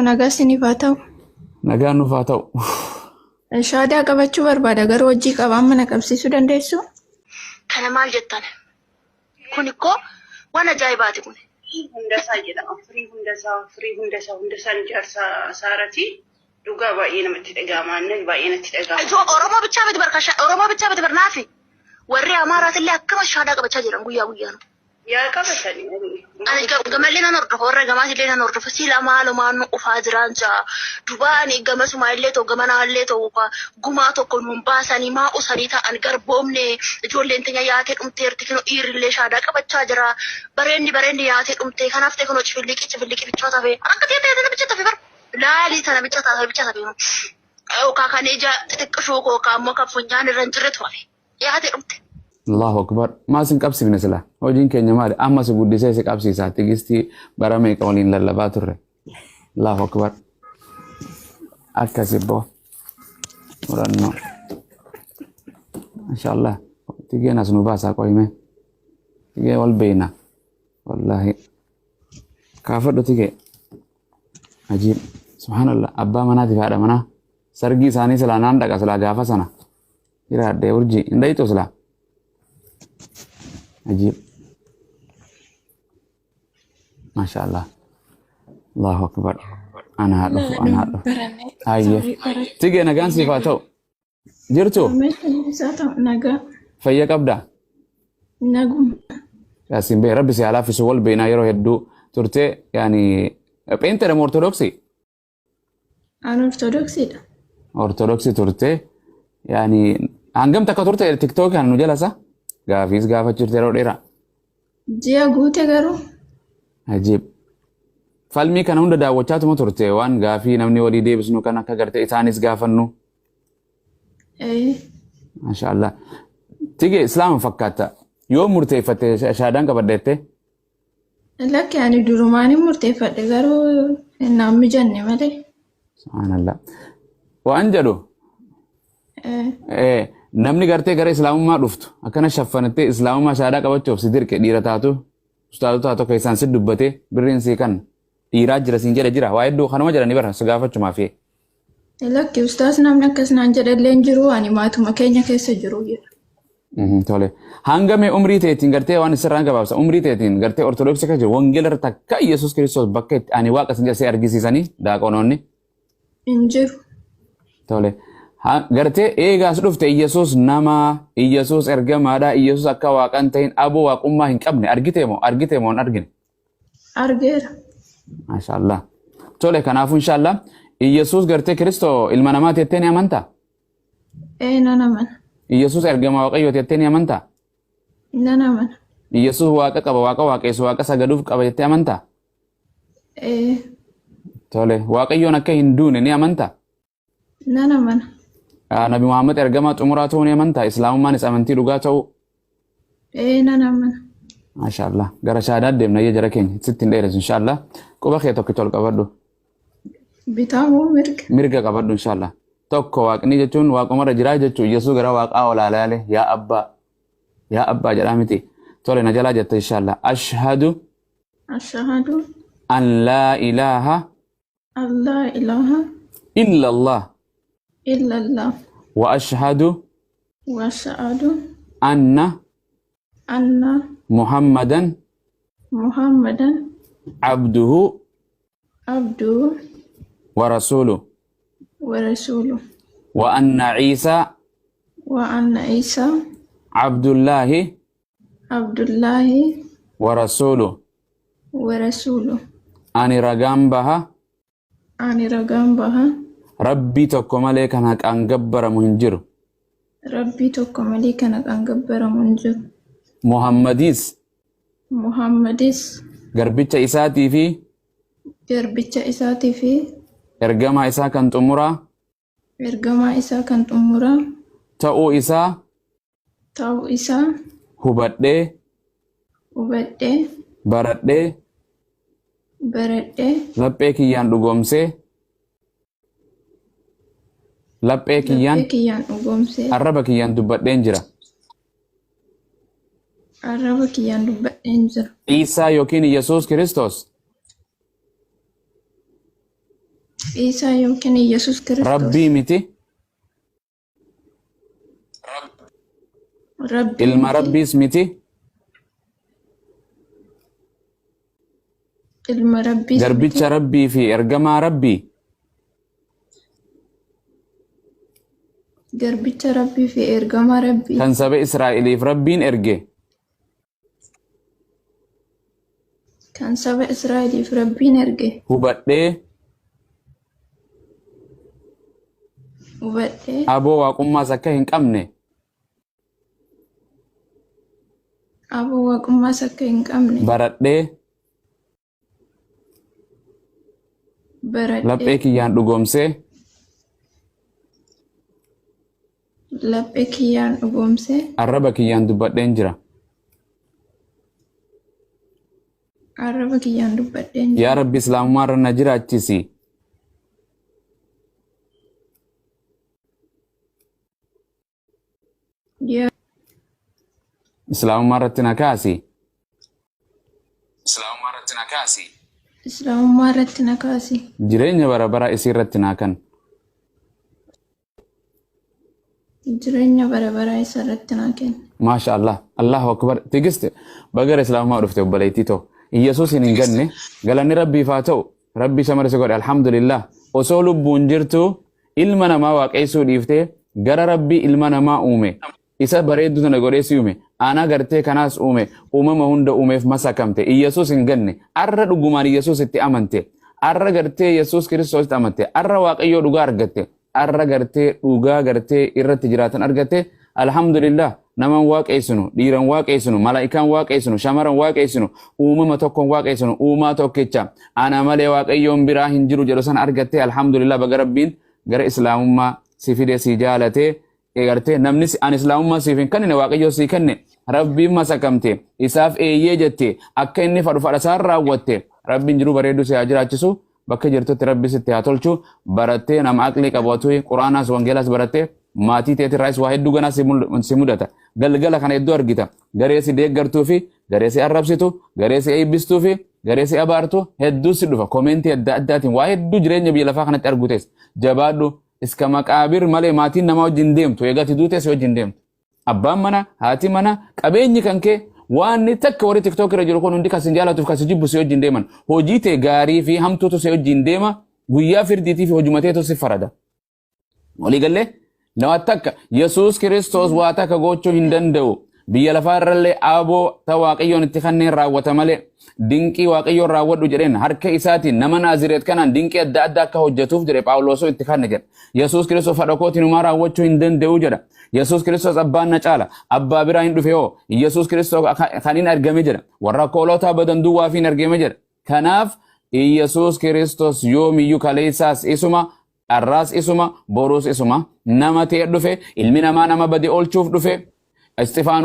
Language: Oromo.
Nagasini faata'u. Nagaan nuuf haa ta'u. Shaadaa qabachuu barbaada garuu hojii qabaan mana qabsiisuu dandeessu? Kana maal jettan? Kun ikkoo waan ajaa'ibaati kun. Hundasaa jedhama. Firii hundasaan jaarsaa saarati. Dhugaa baay'ee namatti dhaga'ama. Baay'ee natti dhaga'ama. Oromoo bichaa miti barka Oromoo bichaa miti barnaafi. Warri Amaaraatillee akkama shaadaa qabachaa jiran guyyaa guyyaan. Yaa qabatanii. Ani gamallee nan hordofa warra gamaasillee nan hordofa sila maalumaan ufaa jiran jaa dubaani gamasuma illee ta'u gamanaa illee ta'u gumaa tokko nuun baasanii maa usanii ta'an garboomne ijoolleen teenya yaatee dhumteerti kino dhiirillee shaadaa qabachaa jira bareenni yaatee dhumtee kanaaf ta'e kino cifilliqi bichoota fe akka ta'e bicha tafe bar laalii sana bicha tafe yookaan kan ija xixiqqishuu yookaan ammoo kan funyaan irra hin jirre tu'afe yaatee dhumte. Allahu akbar. Maasin qabsiifne sila. Hojiin keenya maali? Amma si guddisee si qabsiisaa. Tigistii bara meeqa waliin lallabaa turre. Allahu akbar. Akkasi boo. Murannoo. Mashallah. Tigeen as nu baasaa qoyime. Tigee wal beeyna. Wallahi. Kaafadhu tigee. Ajiib. Subhanallah. Abbaa manaatiif haadha manaa. Sargii isaanii silaa naan dhaqa silaa gaafa sana. Jiraadhee urjii. Hin dhayitu silaa. عجيب ما شاء الله الله أكبر أنا هذا هاي تيجي نجان صفاته جرتو Nagaa. فيا قبدا Naguma. يا سيمبي ربي سيالا في سوال بينا يروح يدو ترتي يعني أنت رم أرثوذكسي An Ortodoksiidha. أرثوذكسي ترتي يعني هنجم تكترتي تيك توك هنو جلسة gaafis gaafa jirte yeroo dheeraa. Ji'a guute garuu. Ajiib. Falmii kana hunda daawwachaatuma turte waan gaafii namni walii deebisnu kan akka garte isaanis gaafannu. Maashaallah. Tige islaama fakkaata. Yoo murteeffatte shaadaan qabaddeette? Lakki ani durumaan murteeffadhe garuu naan mijanne malee. Subhaanallah. Waan jedhu. Namni gartee gara islaamummaa dhuftu akkana shaffanattee islaamummaa shaadaa qabachuuf si dirqe dhiira taatu ustaatu taatu keessaan si dubbate birriin si kan dhiiraa jira siin jedhe jira waa hedduu kanuma jedhani bara si gaafachumaaf. Lakki ustaas namni akkas naan jedhallee hin jiru ani maatuma keenya keessa jiru jedha. Tole hangame umrii teetiin gartee waan isirraan gabaabsa umrii teetiin gartee ortodoksii kan jiru wangeela irratti akka Yesuus Kiristoos bakka itti ani waaqa sin jedhee argisiisanii daaqonoonni. Hin jiru. Tole. Gartee eegaas dhufte Iyesuus nama Iyesuus ergamaadha Iyesuus akka waaqan ta'in aboo waaqummaa hin qabne argite moo hin argine? Argeera. Maashaallah. Tole kanaafuu inshallah Iyesuus gartee Kiristoo ilma namaa teettee ni amantaa? Nan amana. Iyesuus ergama waaqayyoo teettee ni amantaa? Nan amana. Iyesuus waaqa qaba waaqa waaqessu waaqa sagaduuf qaba jettee amantaa? Tole waaqayyoon akka hin duune ni amantaa? Nan amana. Nabi Muhammad ergamaa xumuraa ta'uu ni amantaa? Islaamummaanis amantii dhugaa ta'uu? Nan amana. Maashaallah. Gara shaadaa deemna iyya jara keenya sitti hin dheeressu inshallah. Quba kee tokkicha ol qabadhu. Bitaa moo mirga? Mirga qabadhu inshallah. Tokko waaqni jechuun waaqumarra jiraa jechuun Yesuus gara waaqaa olaalaale yaa abbaa jedhaa miti. Tole na jalaa jette inshallah. Ashhadu an laa ilaaha illa Allah. وأشهد أن محمدا عبده ورسوله وأن عيسى عبد الله ورسوله أني رقم بها Rabbii tokko malee kan haqaan gabbaramu hin jiru. Rabbii tokko malee kan haqaan gabbaramu hin jiru. Muhammadis garbicha isaatii fi ergamaa isaa kan xumuraa ta'uu isaa hubadhee baradhee laphee kiyyaan dhugoomsee laphee kiyyaan arraba kiyyaan dubbadheen jira. Isaa yookiin Yesuus Kiristoos Isa yookiin Yesus Kiristoos. Rabbii miti. Rabbii Ilma miti. Rabbiis miti. Ilma Rabbiis miti. Garbicha Rabbii fi ergamaa Rabbii. Garbicha Rabbii fi ergamaa Rabbii. Kan saba Israa'eliif Rabbiin erge. Kan saba Israa'eliif Rabbiin erge. Hubadhee Hubadhee aboo waaqummaas akka hin qabne. aboo waaqummaas akka hin qabne. Baradhee Baradhee laphee kiyyaan dhugoomsee. laphee kiyyaan dhugoomsee. Arraba kiyyaan dubbadheen jira. Arraba kiyyaan dubbadheen jira. Yaa Rabbi Islaamummaa irra na jiraachisi. Yaa Islaamummaa irratti na kaasi. Islaamummaa irratti na kaasi. Jireenya bara bara isii irratti naa kan. Jireenya bara baraa isa irratti naa kenna. Maasha Allah. Allahu Akbar. Tigiste bagara Islaamummaa dhufte obboleettii ta'u. Iyyasuus hin ganne galanni Rabbiif haa ta'u. Rabbi isa marse godhe alhamdulillah. Osoo lubbuun jirtu ilma namaa waaqessuu dhiiftee gara Rabbii ilma namaa uume. Isa bareeddu tana godheessi uume. Ana gartee kanaas uume. Uumama hunda uumeef masakamte. Iyyasuus hin ganne. Arra dhugumaan Iyyasuus itti amante. Arra gartee Yesuus Kiristoos itti amante. Arra Waaqayyoo dhugaa argatte. Arra gartee dhugaa gartee irratti jiraatan argatte. Alhamdulillah. Naman waaqessinu, dhiiran waaqessinu, malaa'ikaan waaqessinu, shamaran waaqessinu, uumama tokkoon waaqessinu, uumaa tokkicha. Ana malee Waaqayyoon biraa hin jiru jedhu san argatte. Alhamdulillah baga Rabbiin gara Islaamummaa si fide si jaalatee. Egartee namni an Islaamummaa siif hin kennine Waaqayyoo si kenne. Rabbiin masakamte. Isaaf eeyyee jette. Akka inni fadhu fadhasaan raawwatte. Rabbiin jiru bareedu si haa jiraachisu. Bakka jirtutti Rabbi sitti haa tolchu. Barattee nama aqlii qabatu Quraanaas Wangeelaas barattee maatii teetirraayis waa hedduu ganaa si mudata. Galgala kana hedduu argita. Garee si deeggartuu fi garee si arrabsitu, garee si eebbistuu fi garee si abaartu hedduu si dhufa. Koomeentii adda addaatiin waa hedduu jireenya biyya lafaa kanatti arguutes. Jabaadhu. Iska maqaabir malee maatiin nama wajjin deemtu eegati duute si wajjin deemtu. Abbaan mana, haati mana, qabeenyi kan kee waan takka warri TikTok irra jiru kun hundi kan si jaalatuuf kan si jibbu si wajjin deeman. Hojii tee gaarii fi hamtuutu si wajjin deema. Guyyaa firdiitii fi hojumateetu si farada. Walii gallee nama takka Yesuus Kiristoos waa takka gochuu hin danda'u. Biyya lafaa irrallee aboo ta Waaqayyoon itti kanneen raawwata malee dinqii Waaqayyoon raawwadhu jedheen harka isaatiin nama Naazireet kanaan dinqii adda addaa akka hojjetuuf jedhe Phaawulosoo itti kanne jedha. Yesuus Kiristoos fadha kootiin humaa raawwachuu hin danda'u jedha. Yesuus Kiristoos abbaan na caala abbaa biraa hin dhufe hoo Yesuus Kiristoos kan hin argame jedha. Warra koolotaa badan duwwaa fi hin argame jedha. Kanaaf Yesuus Kiristoos yoomiyyuu kaleessaas isuma arraas isuma boruus isuma nama ta'e dhufe ilmi namaa nama bade oolchuuf dhufe. Istifaan